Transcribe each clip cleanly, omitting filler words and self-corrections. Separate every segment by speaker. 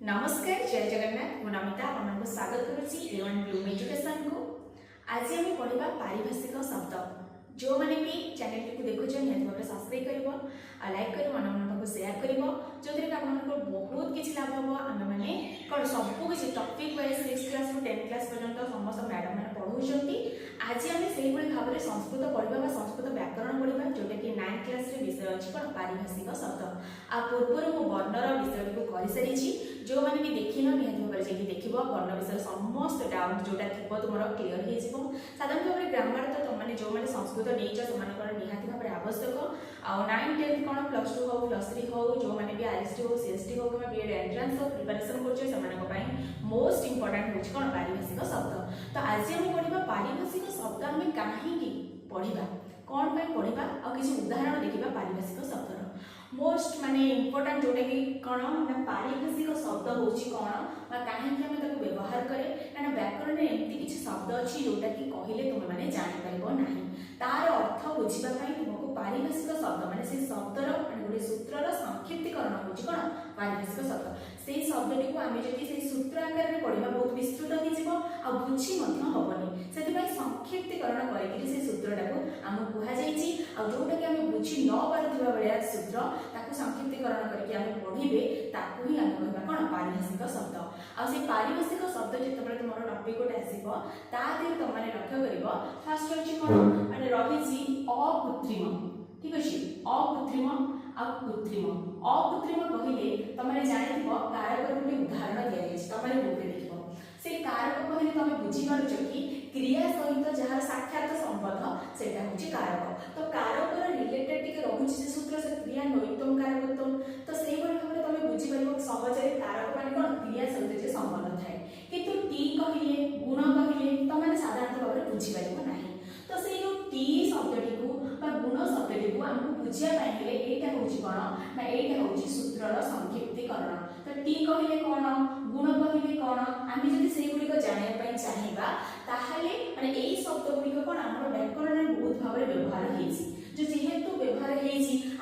Speaker 1: नमस्कार जय जगन्नाथ मो नमिता आपको स्वागत करुच्ची एवन ब्लूम एजुकेशन को। आज आम पढ़ा पारिभाषिक शब्द जो मैंने भी चैनल को देखुचे निहत सब्सक्राइब कर लाइक कर मन मन को शेयर कर जो थे आपको बहुत किसी लाभ हम आम मैंने कौन सबकि टॉपिक वाइज 6 क्लास रु 10 क्लास पर्यंत समस्त मैडम मैंने पढ़ाऊँगी। आज आम से भाव में संस्कृत पढ़ा संस्कृत व्याकरण पढ़ा जोटा कि 9 क्लास विषय अच्छी कौन पारिभाषिक शब्द आ पूर्व मु वर्णर विषय को कर सारी जो मैंने भी देखिन निहत भाव में देख वर्ण विषय समस्त डाउट जोटा थी तुम क्लीयर हो साधारण भाव में ग्रामर तो तुमने जो मैंने संस्कृत नहीं निहाती भाव में आवश्यक आउ 9 10 कौन +2 हो +3 हो जो मैंने भी आरएसटी हो सीएसटी हो कि बीएड एंट्रांस हो प्रिपरेशन कर मोस्ट इंपोर्टेंट हो कौन पारिभाषिक शब्द। तो आज हम पढ़ा पारिभाषिक शब्द आम कहीं पढ़ा कौन पढ़ा आ किसी उदाहरण देखा पारिभाषिक शब्दर मोस्ट माने इंपोर्टेंट जोटा कि कौन ना पारिभाषिक शब्द होची कौन कहीं आम व्यवहार करे ना व्याकरण में एमती किसी शब्द अच्छी जोटा कि कहले तुम मैंने जापर ना तार अर्थ बुझापी तुमको पारिभाषिक शब्द माने से शब्दर गोटे सूत्रर संक्षिप्तीकरण हो कौन पारिभाषिक शब्द से शब्दटी को आम जब सूत्र आकार में पढ़ा बहुत विस्तृत हो बुझी हेनी से संक्षिप्तीकरण करके सूत्रटा को आम कहुई जोटा कि आम बुझी न पार्थिबा भाया सूत्र ताकू संक्षिप्तीकरण करके आम पढ़े ताकू ही आम कहवा कौन पारिभाषिक शब्द आ पारिभाषिक शब्द जिते तुम टॉपिक गोटे आसो तादेह तुम मैंने लक्ष्य कर फास्ट अच्छी कौन मैंने रही अकृत्रिम ठीक अच्छे अकृत्रिम आ कृत्रिम अकृत्रिम कहले तुमने जान कारक गोटे उदाहरण दि तुमने बुक देख से कारक कहले तुम बुझीपार कि क्रिया सहित जहाँ साक्षात संबंध से कारक तो कारक रिलेटेड टी रोचे सूत्र से क्रिया नैतम कारकत्म तो से भाव में तुम बुझीपार सहजे कारक मान कौन क्रिया सहित जो संबंध थाए कि टी कहले गुण कहले तुमने साधारण भाव में बुझीपार ना तो से जो टी शब्दटी को गुण शब्दटी को आमको बुझापे यहाँ हूँ कौन ना यहाँ हूँ सूत्रर संक्षिप्तीकरण तो टी कहले कौन गुण कहले कौन आम जब से गुड़िक जानापी चाहिए माने यही शब्द गुड़िक कौन आम व्याकरण में बहुत भाव में व्यवहार जो जेहेतु व्यवहार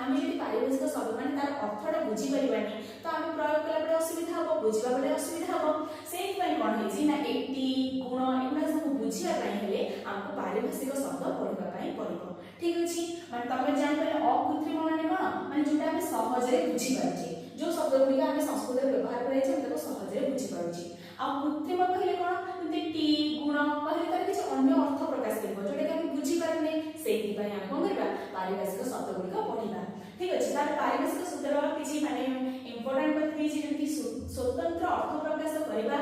Speaker 1: आम जब पारिभाषिक शब्द मैंने तार अर्थटा बुझीपारानी तो आम प्रयोग कला असुविधा हम बुझा बेले असुविधा हम से कौन है एटी गुण एगुड़ा सब बुझापी आमको पारिभाषिक शब्द पढ़ाई पड़ो ठीक अच्छे मैं तुम जानपारे अकृत्रिम माने कौन मैंने जोटा आम सहजे बुझीपारे जो शब्द गुड़िक आम संस्कृत व्यवहार कर सहजे बुझीपारे आ कृत्रिम कहले कौन टी गुण कहले तार किसी अन्य अर्थ प्रकाश कर जोटा कि आम बुझीपारे से आम कौन करवा पारिभाषिक शब्द गुड़िक पढ़ा ठीक अच्छे तार पारिभाषिक शब्दर किसी माने इंपोर्टेंट बात स्वतंत्र अर्थ प्रकाश करने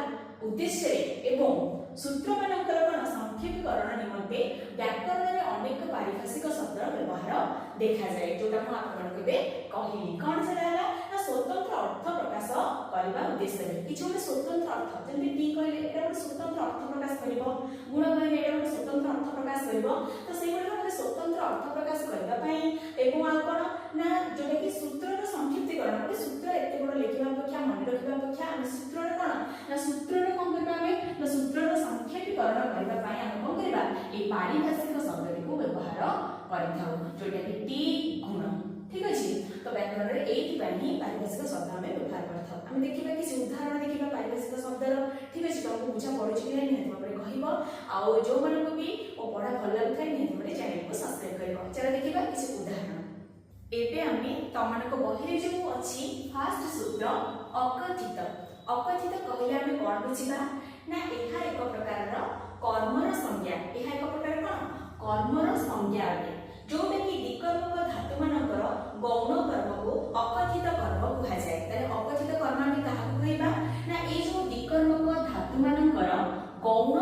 Speaker 1: उद्देश्य एवं सूत्र मानकर कौन संक्षेपीकरण निमंते व्याकरण में अनेक पारिभाषिक शब्द व्यवहार देखा जाए जोटा मुझे कहली कौन से स्वतंत्र अर्थ प्रकाश करने उद्देश्य किसी गोटे स्वतंत्र अर्थ जमी टी कहले गोटे स्वतंत्र अर्थ प्रकाश कर गुण कहले गोटे स्वतंत्र अर्थ प्रकाश कर तो से गोटे स्वतंत्र अर्थ प्रकाश करने कौन ना जोटा कि सूत्रर संक्षिप्तीकरण गोटे सूत्र एत बड़ लिखा अपेक्षा मन रखा अपेक्षा आम सूत्र कौन ना सूत्र कौन करवा सूत्रर संक्षेपीकरण करने आम कौन करवा ये पारिभाषिक शब्द को व्यवहार जोटा कि टी गुण ठीक अच्छे तो व्याकरण में यही पारिभाषिक शब्द आम व्यवहार करें देखा किसी उदाहरण देखा पारिभाषिक शब्दर ठीक अच्छे तुमको बुझा पड़ुच कि निहत भाव में कह आउ जो मानक भी पढ़ा भल लगुए निहत भाव चैनल को सब्सक्राइब कर चलो देखा किसी उदाहरण एबे आमे तमनको बहिरे जो अच्छी फास्ट सूत्र अकथित अकथित कहले आमे कोन बुझिबा ना एहा एक प्रकार कर्मर संज्ञा एहा एक प्रकार कोन कर्मर संज्ञा अटे जोटा कि विकल्पक धातु मानकर गौण कर्म को अकथित कर्म कहा जाए ताले अकथित कर्म में कहा कहबा ना ए जो विकल्पक धातु मानकर गौण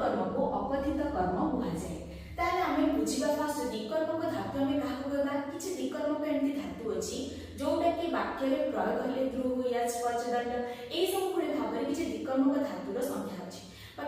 Speaker 1: कर्म को अकथित कर्म कहा जाए ताले आमे बुझिबा फास्ट विकल्पक धातु आमे कहा कहबा किछि विकल्पक एंती धातु अछि जोटा कि वाक्य रे प्रयोग करले थ्रू याज पचदंड ए सब गुणे भाबरे किछि विकल्पक धातुर संख्या अछि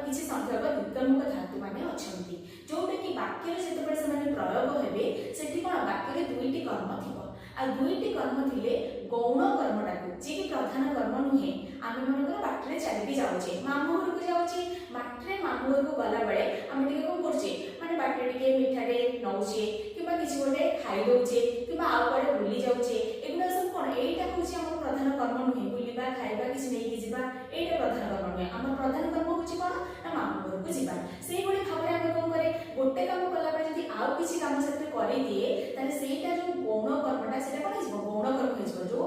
Speaker 1: किसी संख्यक विकल्पक धातु माने अछंती जोटा कि वाक्य रे जेते से माने प्रयोग हेबे सेठी कोन वाक्य रे दुईटी कर्म थिबो आ दुईटी कर्म थिले गौण कर्मटा को जे कि प्रधान कर्म नुहे आमे मनकर बाटरे चली जाउछे मामू घर को जाउछे बाटरे मामू घर को गला बेले आमे टिके कोन करछे माने बाटरे टिके मिठारे नउछे किबा किछि गोटे खाइ दउछे किबा आ परे भूली जाउछे एगुडा सब कोन एटा होछि हमर प्रधान कर्म नुहे बुलिबा खाइबा किछि नै कि जिबा एटा प्रधान कर्म नुहे हमर प्रधान कर्म होछि कोन ना मामू घर को जिबा सेही बडी भाबरे हम कोन करे गोटे काम कला बळे जदि आउ किछि काम सेते करि दिए ताले सेटा जो गौण कर्मटा सेटा कोन हिजबो गौण कर्म हिजबो जो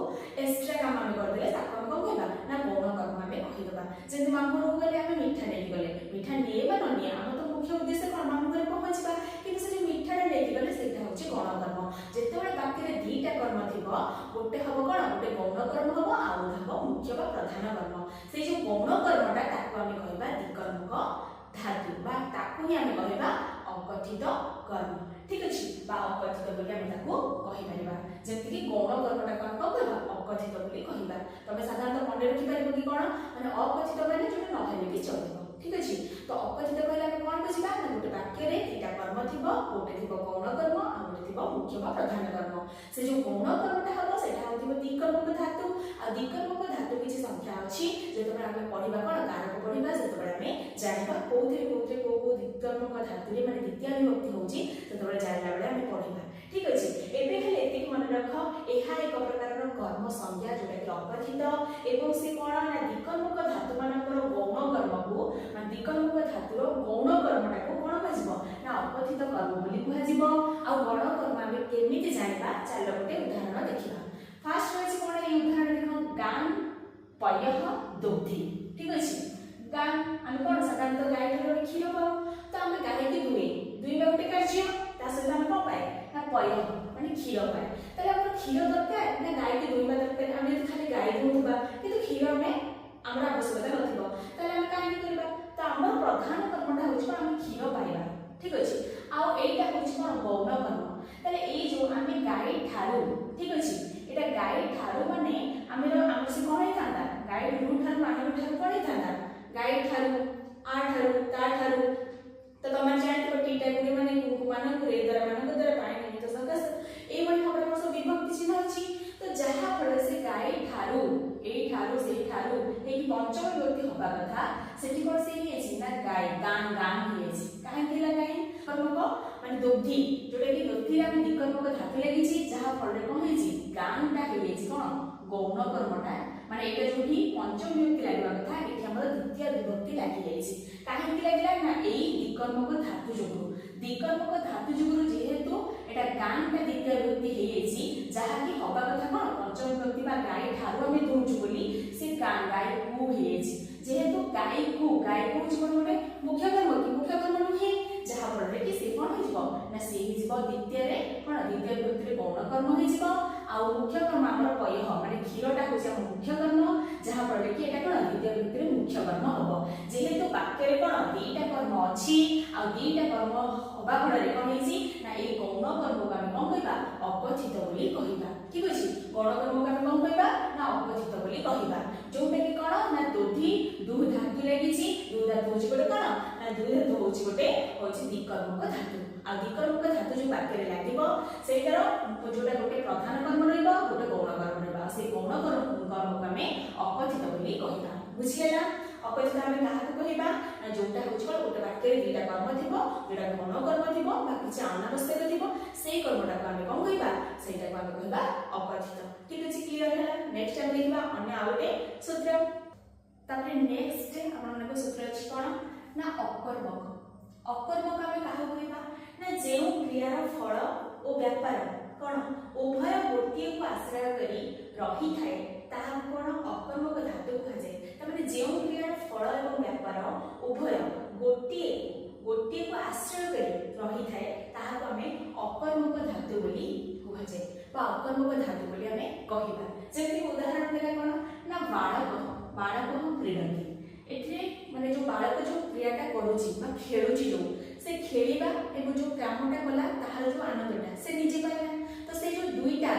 Speaker 1: एक्स्ट्रा काम हम कर देले ताको हम कोन कहबा ना गौण कर्म हम कहि दबा जेंति मामू घर गले हम मिठा नै गले मिठा निएबा न निए हम तो मुख्य उद्देश्य कोन मामू घर पहुंचबा किंतु से मिठाटा नै गले सेटा होछि गौण कर्म जेतेबेले बाकी रे दीटा कर्म थिबो गोटे हबो कोन गोटे गौण कर्म हबो आउ हबो मुख्य बा प्रधान कर्म से जो गौण कर्मटा ताको हम कहबा द्विकर्मक धातु बा ताको ही हम कहबा अकथित कर्म ठीक अछि बा अकथित बोली हम ताको कहि परिबा जेति कि गौण कर्मटा कोन कहबा अकथित बोली कहबा तबे साधारणतः मन रखि परिबो कि कोन माने अकथित माने जोटा न हेले भी चलिबो ठीक अछि तो अकथित कहले हम कोन बुझिबा ना गोटे वाक्य रे तीटा कर्म थिबो गोटे थिबो गौण कर्म आ गोटे थिबो मुख्य बा प्रधान कर्म से जो गौण कर्मटा हबो सेटा होतिबो द्विकर्मक धातु आ द्विकर्मक धातु किछि संख्या अछि जेतबे हम पढिबा कोन कारक पढिबा सेतबे हम जानिबा कोउथे को द्विकर्मक धातु रे माने द्वितीय विभक्ति होउची सेतबे जानिला बेले हम पढिबा ठीक अछि एबे खाली एति मन रख एहा एक प्रकारर कर्म संज्ञा जोटा कि अकथित एवं से कोन ना द्विकर्मक धातु मानकर गौण कर्म को माने द्विकर्मक धातुर गौण कर्मटा को कोन कहजिबो ना अकथित कर्म बोली कहजिबो आ गौण कर्म हम केमिति जानिबा चलो गोटे उदाहरण देखिबा फर्स्ट होइछ कोन ए उदाहरण देखो गान पयह दुग्धि ठीक अछि गान हम कोन साधारणतः गाय ठारो क्षीर पाऊ तो हम गाय के दुई गोटे कार्य ता सहित हम कोन पाए ना पयह माने क्षीर पाए तले हमर क्षीर दरकार ना गाय के दुईबा दरकार हम यदि खाली गाय दुहुबा किंतु क्षीर में हमरा आवश्यकता नथिबो तले हम काहे करबा तो हमर प्रधान कर्मटा होछि हम क्षीर पाइबा ठीक अछि आ एटा होछि कोन गौण कर्म तले ए जो हम गाय ठारो ठीक अछि एटा गाय ठारो माने हमर से कोन हेतांदा गाय रू ठारो आनो ठारो कोन हेतांदा गाय ठारो आ ठारो ता ठारो तो तमन जानते टीटा गुडी माने मानन को रेदरा मानन को दरा पाए नहीं तो सकस ए बडी खबर मोर सब विभक्ति चिन्ह अछि तो जहा फल से गाय ठारो ए ठारो से ठारो ए की पंचम विभक्ति होबा कथा सेठी कोन से ही अछि ना गाय गान गान ही अछि काहे केला गाय कर्मक माने दुग्धि जोटा कि दुग्धि हम द्विकर्मक धातु लागि छि जहा फल रे कोन हेछि गानटा हेछि कोन गौण कर्मटा माने एटा जोठी पंचम विभक्ति लागबा कथा एठी हमर द्वितीय विभक्ति लागि जायछि काहे कि लागला ना एई द्विकर्मक धातु जोगु द्विकर्मक धातु जोगु जेहेतु एटा गानटा द्वितीय विभक्ति हेछि जहा कि होबा कथा कोन पंचम विभक्ति बा गाय ठारो हम दोछु बोली से गाय को हेछि जेहेतु गाय को कोन गोटे मुख्य कर्म नुहे जहा फल रे कि से कोन हिजबो ना से हिजबो द्वितीय रे कोन द्वितीय विभक्ति रे गौण कर्म हिजबो आ मुख्य कर्म हमर पयह माने क्षीरटा होछि हम मुख्य कर्म जहा फल रे कि एटा कोन द्वितीय विभक्ति रे मुख्य कर्म हबो जेहेतु वाक्य रे कोन दीटा कर्म अछि आ दीटा कर्म होबा फल रे कोन हिछि ना ए गौण कर्म को हम कोन कहबा अकथित बोली कहबा ठीक अछि गौण कर्म को हम कोन कहबा ना अकथित बोली कहबा जोटा कि कोन ना दुधि दु धातु लागि छि दु धातु होछि कोन ना दु धातु होछि गोटे होछि द्विकर्मक धातु आ द्विकर्मक धातु जो वाक्य रे लागिबो सेटार जोटा गोटे प्रधान कर्म रहइबो गोटे गौण कर्म रहइबो से गौण कर्म को हमें अकथित बोली कहबा बुझियला अकथित हमें काहा को कहबा ना जोटा होछि कोन गोटे वाक्य रे दीटा कर्म थिबो जोटा गौण कर्म थिबो बा किछ अनावश्यक थिबो सेही कर्मटा को हमें कोन कहबा सेटा को हमें कहबा अकथित ठीक अछि क्लियर हैला नेक्स्ट टाइम देखबा अन्य आउटे सूत्र तापर नेक्स्ट आपन को सूत्र अछि कोन ना अकर्मक हमें काहा कहबा ना जेउ क्रियार फल ओ व्यापार कोन उभय गोटिए को आश्रय करी रही थाए ताहा कोन अकर्मक धातु कहा जाय तमाने जेउ क्रियार फल एवं व्यापार उभय गोटिए को आश्रय करी रही थाए ताहा को हमें अकर्मक धातु बोली कहा जाय बा अकर्मक धातु बोली हमें कहबा जेति उदाहरण देला कोन ना बालक क्रीडती एथे माने जो बालक जो क्रियाटा करूची बा खेलुची जो से खेलिबा एवं जो कामटा कला ताहार जो आनंदटा से निजे पाइला तो से जो दुईटा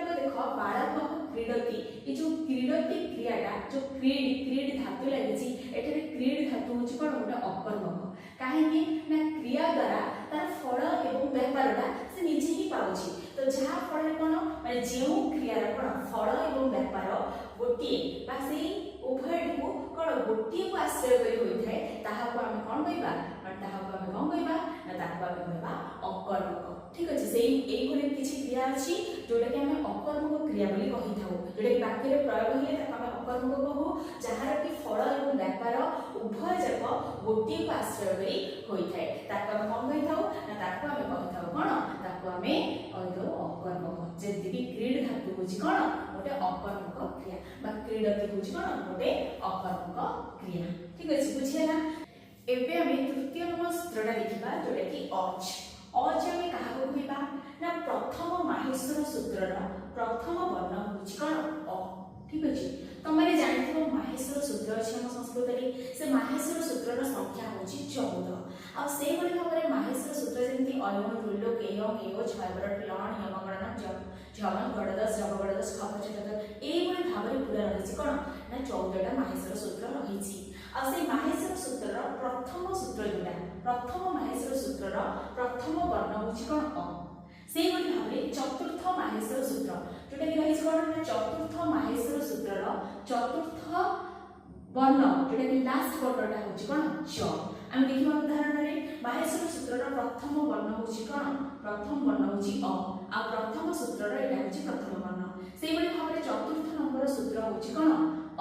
Speaker 1: को देखो बालक क्रीडती ए जो क्रीडती क्रियाटा जो क्रीड धातु लागिची एथे क्रीड धातु होची कोन गोटे अकर्मक काहे कि ना क्रिया द्वारा तार फल एवं व्यापारटा से निजे ही पाउची तो जहा फल कोन माने जेउ क्रियार कोन फल एवं व्यापार गोटिए बा से उभय को कोन गोटिए को आश्रय करी होई थाए ताहा को हम कोन कहबा ताहा को हम कोन कहबा ना ताहा को हम कहबा अकर्मक ठीक अछि सेही एई कोने किछि क्रिया अछि जोटा कि हम अकर्मक क्रिया बोली कहि थाउ जोटा कि वाक्य रे प्रयोग होइले ताका हम ଅକର୍ମକ କହୁ ଯାହାର କି ଫଳ ଏବଂ ବ୍ୟାପାର ଉଭୟ ଯାକ ଗୋଟିଏ ଆଶ୍ରୟ କରି ହୋଇଥାଏ ତାକୁ ଆମେ କଣ କହିଥାଉ ନା ତାକୁ ଆମେ କହିଥାଉ କଣ ତାକୁ ଆମେ କହିଥାଉ ଅକର୍ମକ। ଯେମିତିକି କ୍ରୀଡ ଧାତୁ ହଉଛି କଣ ଗୋଟେ ଅକର୍ମକ କ୍ରିୟା ବା କ୍ରୀଡତି ହଉଛି କଣ ଗୋଟେ ଅକର୍ମକ କ୍ରିୟା। ଠିକ ଅଛି ବୁଝିହେଲା। ଏବେ ଆମେ ତୃତୀୟ ନମ୍ବର ସୂତ୍ରଟା ଦେଖିବା जोटा कि अच। अच ଆମେ କାହାକୁ କହିବା ନା ପ୍ରଥମ ମାହେଶ୍ୱର ସୂତ୍ରର ପ୍ରଥମ ବର୍ଣ୍ଣ ହଉଛି କଣ अ। ठीक अछि तमरे जानिथिबो माहेश्वर सूत्र अछि हम संस्कृत रे से माहेश्वर सूत्रर संख्या होछि 14 आ से बडे भाबरे माहेश्वर सूत्र जेंति अयम रुल्लो केयो केयो छयबरट लण यमगणना झमन गडदस जबगडदस खपचतत ए बडे भाबरे पूरा रहिछि कोन ना 14 टा माहेश्वर सूत्र रहिछि आ से माहेश्वर सूत्रर प्रथम सूत्र जोटा प्रथम माहेश्वर सूत्रर प्रथम वर्ण होछि कोन अ। से बडे भाबरे चतुर्थ माहेश्वर सूत्र जोटा कि रहिछि कोन ना चतुर्थ माहेश्वर सूत्रर चतुर्थ वर्ण जोटा कि लास्ट वर्णटा होछि कोन च। हम देखिबा उदाहरण रे माहेश्वर सूत्रर प्रथम वर्ण होछि कोन प्रथम वर्ण होछि अ आ प्रथम सूत्रर एटा होछि प्रथम वर्ण। से बडे भाबरे चतुर्थ नंबर सूत्र होछि कोन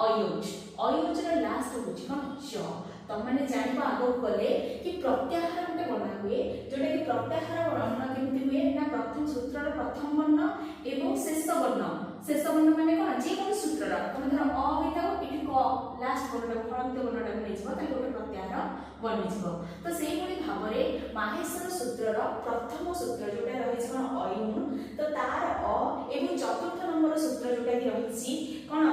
Speaker 1: अयोज। अयोज रे लास्ट होछि कोन च। तो माने जानिबा आगो गले कि प्रत्याहार गोटे बना हुए जोटा कि प्रत्याहार वर्ण केमति हुए ना प्रथम सूत्रर प्रथम वर्ण एवं शेष वर्ण माने कोन जे कोन सूत्रर तमे धर अ होइताओ इति क लास्ट वर्णटा फलंत वर्णटा नै जिवो ताले गोटे प्रत्याहार बनि जिवो। तो सेही भली भाबरे माहेश्वर सूत्रर प्रथम सूत्र जोटा रहिछि कोन अयुन तो तार अ एवं चतुर्थ नंबर सूत्र जोटा कि रहिछि कोन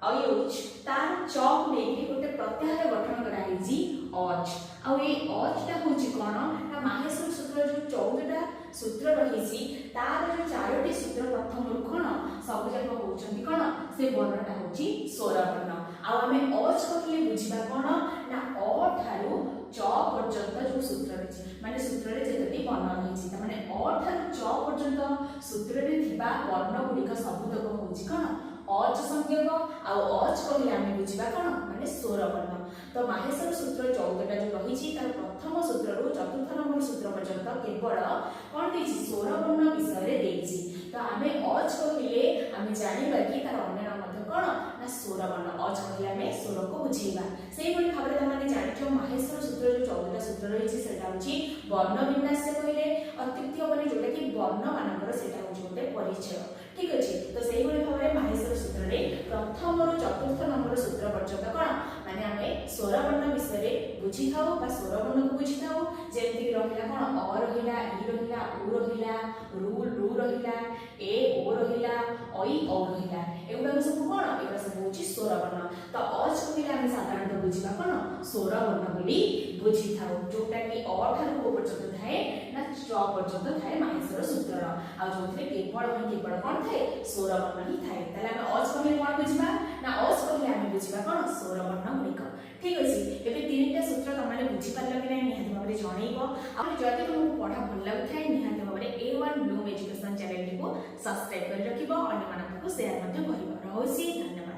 Speaker 1: अयोज तार चक नै गोटे प्रत्याहार गठन करा हिजी अच। आ ए अच ता होछि कोन ना माहेश्वर सूत्र जो 14 टा सूत्र रहिछि तार जो चारोटी सूत्र प्रथम रु कोन सब जाक होउछन्ती कोन से वर्णटा होछि स्वर वर्ण। आ हमें अच कहले बुझिबा कोन ना अ ठारू च पर्यंत जो सूत्र रहिछि माने सूत्र रे जेतटी वर्ण रहिछि त माने अ ठारू च पर्यंत सूत्र रे थिबा वर्ण गुडिक सबुतक होछि कोन अच संज्ञक आ अच कहले आमे बुझिबा कोन माने स्वर वर्ण। तो माहेश्वर सूत्र 14 टा जो रहिछि तार प्रथम सूत्र रु चतुर्थ नंबर सूत्र पर्यंत केवल कोन देछि स्वर वर्ण विषय रे देछि। तो आमे अच कहले आमे जानिबा कि तार अन्य नाम मध्य कोन ना स्वर वर्ण अच कहले आमे स्वर को बुझेबा। सेही बडे भाबरे तमाने जानिथो माहेश्वर सूत्र जो 14 टा सूत्र रहिछि सेटा होछि वर्ण विन्यास कहले अत्युक्ति बने जोटा कि वर्ण मानकर सेटा होछि गोटे परिचय। ठीक अछि तो सेही बडे भाबरे माहेश्वर सूत्र रे प्रथम रु चतुर्थ नंबर सूत्र पर्यंत कोन माने आमे स्वर वर्ण विषय रे बुझी थाउ बा स्वर वर्ण को बुझी थाउ जेंति रहिला कोन अ रहिला इ रहिला उ रहिला रु रहिला ए ओ रहिला ओई ओ रहिला एगुडा सब कोन एगुडा सब होछि स्वर वर्ण। तो अच कहले आमे साधारणतः बुझिबा कोन स्वर वर्ण बोली बुझी थाउ जोटा कि अ ठारू को पर्यंत थाए ना च पर्यंत थाए माहेश्वर सूत्रर आ जोथरे केवल कोन थाए स्वर वर्ण ही थाए। ताले आमे अच कहले कोन बुझिबा ना अच कहले आमे बुझिबा कोन स्वर वर्ण गुडिक। ठीक अछि एबे तीनटा सूत्र तमाने बुझी पारला कि नै निहाती भाबरे जणैबो। आ जदि तुमको पढा भल लागुथाय निहाती भाबरे A1 ब्लूम एजुकेशन चैनल को सब्सक्राइब कर रखिबो अन्य मानकु शेयर मध्ये करिबो। रहउसी धन्यवाद।